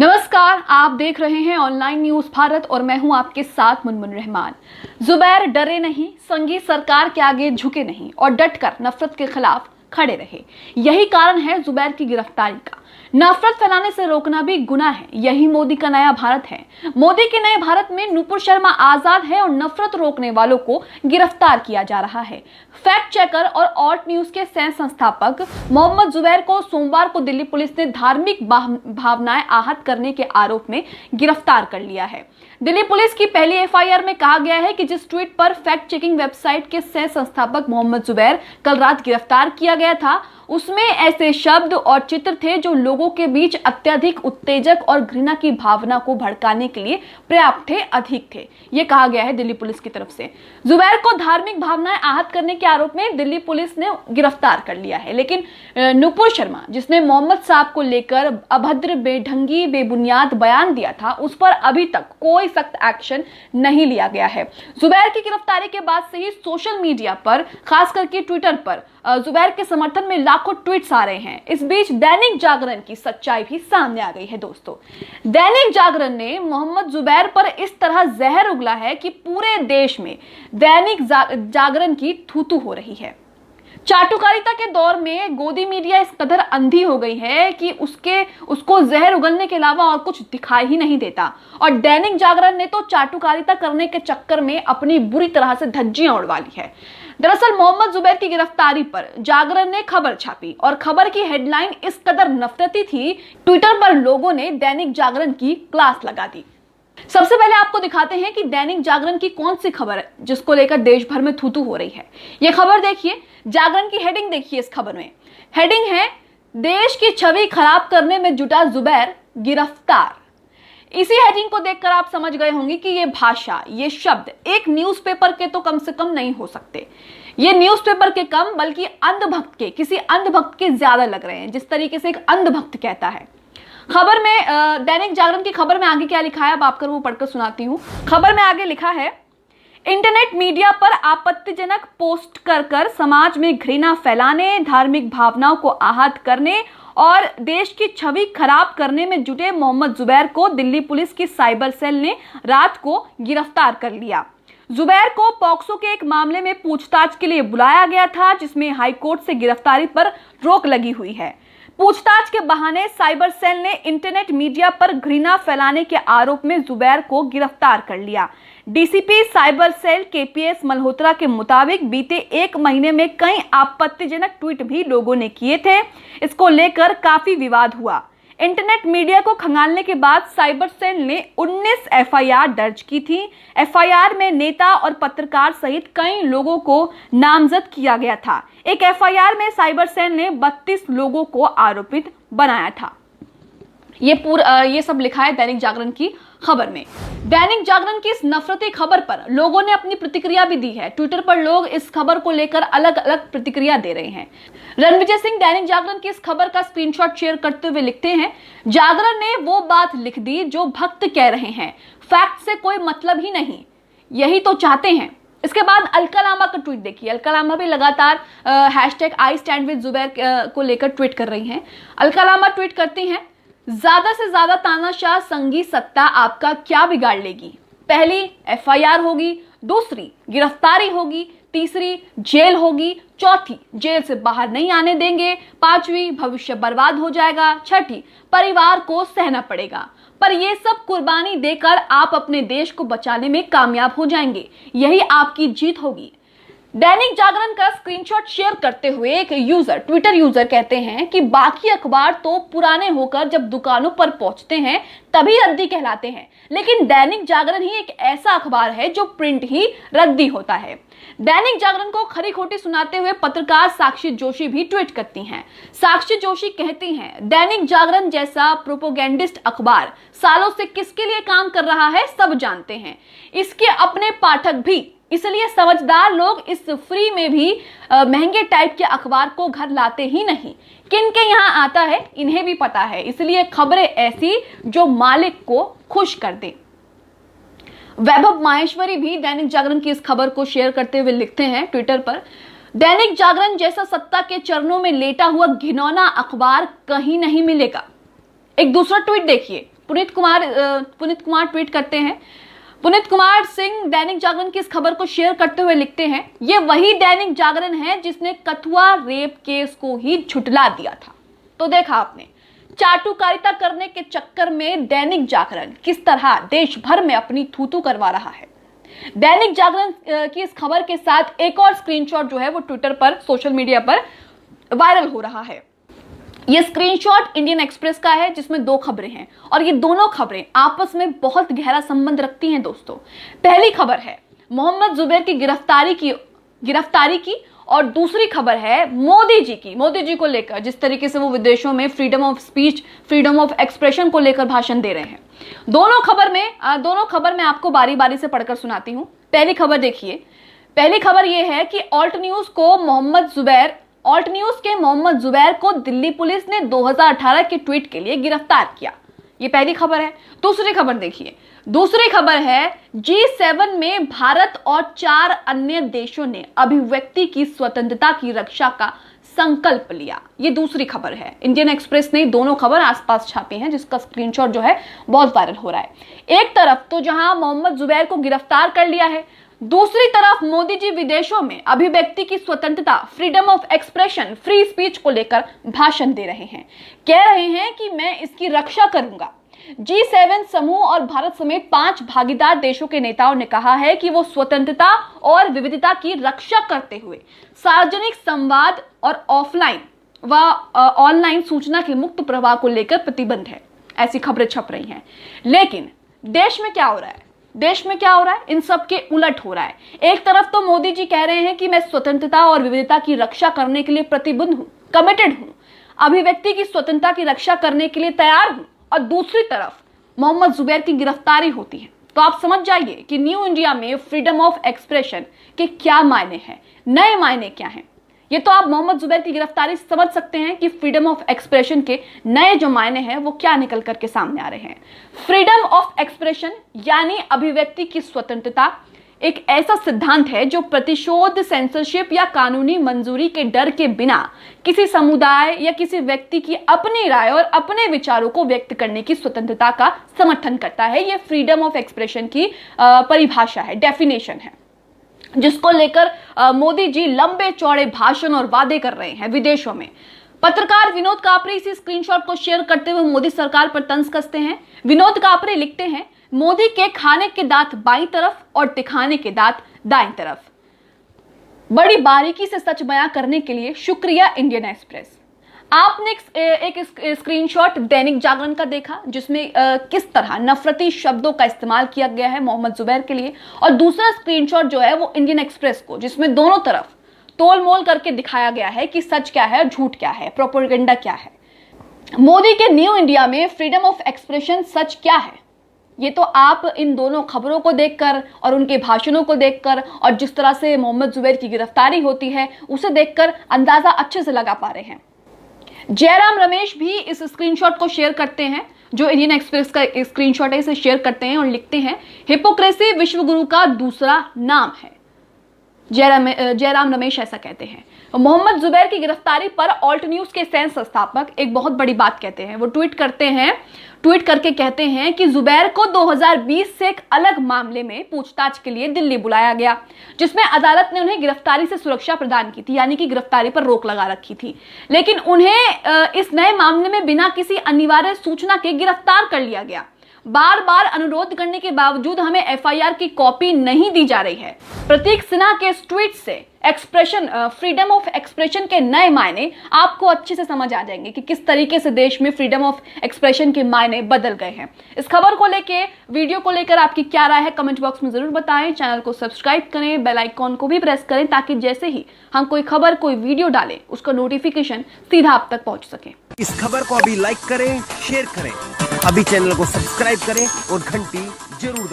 नमस्कार, आप देख रहे हैं ऑनलाइन न्यूज भारत और मैं हूं आपके साथ मुनमुन रहमान। जुबैर डरे नहीं, संघी सरकार के आगे झुके नहीं और डटकर नफरत के खिलाफ खड़े रहे। यही कारण है जुबैर की गिरफ्तारी का। नफरत फैलाने से रोकना भी गुनाह है। यही मोदी का नया भारत है। मोदी के नए भारत में नुपुर शर्मा आजाद है और नफरत रोकने वालों को गिरफ्तार किया जा रहा है। फैक्ट चेकर और ऑल्ट न्यूज के सह संस्थापक मोहम्मद जुबैर को सोमवार को दिल्ली पुलिस ने धार्मिक भावनाएं आहत करने के आरोप में गिरफ्तार कर लिया है। दिल्ली पुलिस की पहली एफआईआर में कहा गया है कि जिस ट्वीट पर फैक्ट चेकिंग वेबसाइट के सह संस्थापक मोहम्मद जुबैर कल रात गिरफ्तार किया गया था, उसमें ऐसे शब्द और चित्र थे जो लोगों के बीच अत्यधिक उत्तेजक और घृणा की भावना को भड़काने के लिए पर्याप्त थे, अधिक थे। यह कहा गया है दिल्ली पुलिस की तरफ से। जुबैर को धार्मिक भावनाएं आहत करने के आरोप में दिल्ली पुलिस ने गिरफ्तार कर लिया है, लेकिन नुपुर शर्मा, जिसने मोहम्मद साहब को लेकर अभद्र, बेढंगी, बेबुनियाद बयान दिया था, उस पर अभी तक कोई सख्त एक्शन नहीं लिया गया है। जुबैर की गिरफ्तारी के बाद से ही सोशल मीडिया पर, खास करके ट्विटर पर, जुबैर के समर्थन में लाखों ट्वीट्स आ रहे हैं। इस बीच दैनिक जागरण की सच्चाई भी सामने आ गई है। दोस्तों, दैनिक जागरण ने मोहम्मद जुबैर पर इस तरह जहर उगला है कि पूरे देश में दैनिक जागरण की थू-थू हो रही है। चाटुकारिता के दौर में गोदी मीडिया इस कदर अंधी हो गई है कि उसको जहर उगलने के अलावा और कुछ दिखाई ही नहीं देता। और दैनिक जागरण ने तो चाटुकारिता करने के चक्कर में अपनी बुरी तरह से धज्जियां उड़वा ली है। दरअसल मोहम्मद जुबैर की गिरफ्तारी पर जागरण ने खबर छापी और खबर की हेडलाइन इस कदर नफरती थी, ट्विटर पर लोगों ने दैनिक जागरण की क्लास लगा दी। सबसे पहले आपको दिखाते हैं कि दैनिक जागरण की कौन सी खबर है जिसको लेकर देश भर में थू-थू हो रही है। यह खबर देखिए, जागरण की हेडिंग देखिए। इस खबर में हेडिंग है, देश की छवि खराब करने में जुटा जुबैर गिरफ्तार। इसी हेडिंग को देखकर आप समझ गए होंगे कि ये भाषा, ये शब्द एक न्यूज़पेपर के तो कम से कम नहीं हो सकते। ये न्यूज़पेपर के कम बल्कि अंधभक्त के, किसी अंधभक्त के ज्यादा लग रहे हैं, जिस तरीके से एक अंधभक्त कहता है। खबर में दैनिक जागरण की खबर में आगे क्या लिखा है, अब आपको वो पढ़कर सुनाती हूँ। खबर में आगे लिखा है, इंटरनेट मीडिया पर आपत्तिजनक पोस्ट कर समाज में घृणा फैलाने, धार्मिक भावनाओं को आहत करने और देश की छवि खराब करने में जुटे मोहम्मद जुबैर को दिल्ली पुलिस की साइबर सेल ने रात को गिरफ्तार कर लिया। जुबैर को पॉक्सो के एक मामले में पूछताछ के लिए बुलाया गया था, जिसमें हाईकोर्ट से गिरफ्तारी पर रोक लगी हुई है। पूछताछ के बहाने साइबर सेल ने इंटरनेट मीडिया पर घृणा फैलाने के आरोप में जुबैर को गिरफ्तार कर लिया। DCP cyber cell KPS Malhotra के मुताबिक बीते एक महीने में कई आपत्तिजनक ट्वीट भी लोगों ने किए थे। इसको लेकर काफी विवाद हुआ। इंटरनेट मीडिया को खंगालने के बाद साइबर सेल ने 19 एफआईआर दर्ज की थी। एफआईआर में नेता और पत्रकार सहित कई लोगों को नामजद किया गया था। एक एफआईआर में साइबर सेल ने 32 लोगों को आरोपित बनाया था। ये सब लिखा है दैनिक जागरण की खबर में। दैनिक जागरण की इस नफरती खबर पर लोगों ने अपनी प्रतिक्रिया भी दी है। ट्विटर पर लोग इस खबर को लेकर अलग अलग प्रतिक्रिया दे रहे हैं। रणविजय सिंह दैनिक जागरण की इस खबर का स्क्रीनशॉट शेयर करते हुए लिखते हैं, जागरण ने वो बात लिख दी जो भक्त कह रहे हैं, फैक्ट से कोई मतलब ही नहीं, यही तो चाहते हैं। इसके बाद अलका लांबा का ट्वीट देखिए। अलका लांबा भी लगातार #IStandWithZubair को लेकर ट्वीट कर रही हैं। अलका लांबा ट्वीट करती हैं, ज्यादा से ज्यादा तानाशाह संघी सत्ता आपका क्या बिगाड़ लेगी। पहली एफआईआर होगी, दूसरी गिरफ्तारी होगी, तीसरी जेल होगी, चौथी जेल से बाहर नहीं आने देंगे, पांचवी भविष्य बर्बाद हो जाएगा, छठी परिवार को सहना पड़ेगा। पर ये सब कुर्बानी देकर आप अपने देश को बचाने में कामयाब हो जाएंगे, यही आपकी जीत होगी। दैनिक जागरण का स्क्रीनशॉट शेयर करते हुए एक ट्विटर यूजर कहते हैं कि बाकी अखबार तो पुराने होकर जब दुकानों पर पहुंचते हैं तभी रद्दी कहलाते हैं, लेकिन दैनिक जागरण ही एक ऐसा अखबार है जो प्रिंट ही रद्दी होता है। दैनिक जागरण को खरी खोटी सुनाते हुए पत्रकार साक्षी जोशी भी ट्वीट करती हैं। साक्षी जोशी कहती हैं, दैनिक जागरण जैसा प्रोपोगेंडिस्ट अखबार सालों से किसके लिए काम कर रहा है सब जानते हैं, इसके अपने पाठक भी, इसलिए समझदार लोग इस फ्री में भी महंगे टाइप के अखबार को घर लाते ही नहीं। किनके यहाँ आता है इन्हें भी पता है, इसलिए खबरें ऐसी जो मालिक को खुश कर दे। वैभव माहेश्वरी भी दैनिक जागरण की इस खबर को शेयर करते हुए लिखते हैं ट्विटर पर, दैनिक जागरण जैसा सत्ता के चरणों में लेटा हुआ घिनौना अखबार कहीं नहीं मिलेगा। एक दूसरा ट्वीट देखिए, पुनीत कुमार ट्वीट करते हैं, पुनीत कुमार सिंह दैनिक जागरण की इस खबर को शेयर करते हुए लिखते हैं, ये वही दैनिक जागरण है जिसने कथुआ रेप केस को ही झुठला दिया था। तो देखा आपने, चाटुकारिता करने के चक्कर में दैनिक जागरण किस तरह देश भर में अपनी थूथू करवा रहा है। दैनिक जागरण की इस खबर के साथ एक और स्क्रीनशॉट जो है वो ट्विटर पर, सोशल मीडिया पर वायरल हो रहा है। ये स्क्रीनशॉट इंडियन एक्सप्रेस का है जिसमें 2 खबरें हैं और ये दोनों खबरें आपस में बहुत गहरा संबंध रखती हैं दोस्तों। पहली खबर है मोहम्मद जुबैर की गिरफ्तारी की और दूसरी खबर है मोदी जी को लेकर, जिस तरीके से वो विदेशों में freedom of speech, freedom of expression को लेकर भाषण दे रहे हैं। दोनों खबर मैं आपको बारी बारी से पढ़कर सुनाती हूं। पहली खबर देखिए, पहली खबर यह है कि ऑल्ट न्यूज के मोहम्मद जुबैर को दिल्ली पुलिस ने 2018 के ट्वीट के लिए गिरफ्तार किया। ये पहली खबर है। दूसरी खबर देखिए, दूसरी खबर है G7 में भारत और 4 अन्य देशों ने अभिव्यक्ति की स्वतंत्रता की रक्षा का संकल्प लिया। ये दूसरी खबर है। इंडियन एक्सप्रेस ने दोनों खबर आसपास छापी हैं जिसका स्क्रीनशॉट जो है बहुत वायरल हो रहा है। एक तरफ तो जहां मोहम्मद जुबैर को गिरफ्तार कर लिया है, दूसरी तरफ मोदी जी विदेशों में अभिव्यक्ति की स्वतंत्रता, freedom of expression, free speech को लेकर भाषण दे रहे हैं। कह रहे हैं कि मैं इसकी रक्षा करूंगा। G7 समूह और भारत समेत 5 भागीदार देशों के नेताओं ने कहा है कि वो स्वतंत्रता और विविधता की रक्षा करते हुए सार्वजनिक संवाद और ऑफलाइन व ऑनलाइन सूचना के मुक्त प्रवाह को लेकर प्रतिबद्ध है। ऐसी खबरें छप रही हैं। लेकिन देश में क्या हो रहा है? इन सब के उलट हो रहा है। एक तरफ तो मोदी जी कह रहे हैं कि मैं स्वतंत्रता और विविधता की रक्षा करने के लिए प्रतिबद्ध हूं, कमिटेड हूं, अभिव्यक्ति की स्वतंत्रता की रक्षा करने के लिए तैयार हूं, और दूसरी तरफ मोहम्मद जुबैर की गिरफ्तारी होती है। तो आप समझ जाइए कि न्यू इंडिया में फ्रीडम ऑफ एक्सप्रेशन के क्या मायने हैं, नए मायने क्या हैं। ये तो आप मोहम्मद जुबैर की गिरफ्तारी समझ सकते हैं कि फ्रीडम ऑफ एक्सप्रेशन के नए जो मायने हैं वो क्या निकल करके सामने आ रहे हैं। फ्रीडम ऑफ एक्सप्रेशन यानी अभिव्यक्ति की स्वतंत्रता एक ऐसा सिद्धांत है जो प्रतिशोध, सेंसरशिप या कानूनी मंजूरी के डर के बिना किसी समुदाय या किसी व्यक्ति की अपनी राय और अपने विचारों को व्यक्त करने की स्वतंत्रता का समर्थन करता है। यह फ्रीडम ऑफ एक्सप्रेशन की परिभाषा है, डेफिनेशन है, जिसको लेकर मोदी जी लंबे चौड़े भाषण और वादे कर रहे हैं विदेशों में। पत्रकार विनोद कापरे इसी स्क्रीनशॉट को शेयर करते हुए मोदी सरकार पर तंज कसते हैं। विनोद कापरे लिखते हैं, मोदी के खाने के दांत बाईं तरफ और दिखाने के दांत दाईं तरफ। बड़ी बारीकी से सच बयां करने के लिए शुक्रिया इंडियन एक्सप्रेस। आपने एक स्क्रीनशॉट दैनिक जागरण का देखा जिसमें किस तरह नफरती शब्दों का इस्तेमाल किया गया है मोहम्मद जुबैर के लिए, और दूसरा स्क्रीनशॉट जो है वो इंडियन एक्सप्रेस को, जिसमें दोनों तरफ तोल मोल करके दिखाया गया है कि सच क्या है, झूठ क्या है, प्रोपेगेंडा क्या है। मोदी के न्यू इंडिया में फ्रीडम ऑफ एक्सप्रेशन सच क्या है, ये तो आप इन दोनों खबरों को देखकर और उनके भाषणों को देखकर और जिस तरह से मोहम्मद जुबैर की गिरफ्तारी होती है उसे देखकर अंदाजा अच्छे से लगा पा रहे हैं। जयराम रमेश भी इस स्क्रीनशॉट को शेयर करते हैं, जो इंडियन एक्सप्रेस का स्क्रीनशॉट है, इसे शेयर करते हैं और लिखते हैं, हिपोक्रेसी विश्वगुरु का दूसरा नाम है। जयराम रमेश ऐसा कहते हैं। मोहम्मद जुबैर की गिरफ्तारी पर ऑल्ट न्यूज के सह संस्थापक एक बहुत बड़ी बात कहते हैं। वो ट्वीट करके कहते हैं कि जुबैर को 2020 से एक अलग मामले में पूछताछ के लिए दिल्ली बुलाया गया, जिसमें अदालत ने उन्हें गिरफ्तारी से सुरक्षा प्रदान की थी, यानी कि गिरफ्तारी पर रोक लगा रखी थी। लेकिन उन्हें इस नए मामले में बिना किसी अनिवार्य सूचना के गिरफ्तार कर लिया गया। बार बार अनुरोध करने के बावजूद हमें एफआईआर की कॉपी नहीं दी जा रही है। प्रतीक सिन्हा के इस ट्वीट से फ्रीडम ऑफ एक्सप्रेशन के नए मायने आपको अच्छे से समझ आ जाएंगे कि किस तरीके से देश में फ्रीडम ऑफ एक्सप्रेशन के मायने बदल गए हैं। इस खबर को लेकर, वीडियो को लेकर आपकी क्या राय है कमेंट बॉक्स में जरूर बताएं। चैनल को सब्सक्राइब करें, बेल आइकॉन को भी प्रेस करें ताकि जैसे ही हम कोई खबर, कोई वीडियो डालें उसका नोटिफिकेशन सीधा आप तक पहुंच सके। इस खबर को अभी लाइक करें, शेयर करें, अभी चैनल को सब्सक्राइब करें और घंटी जरूर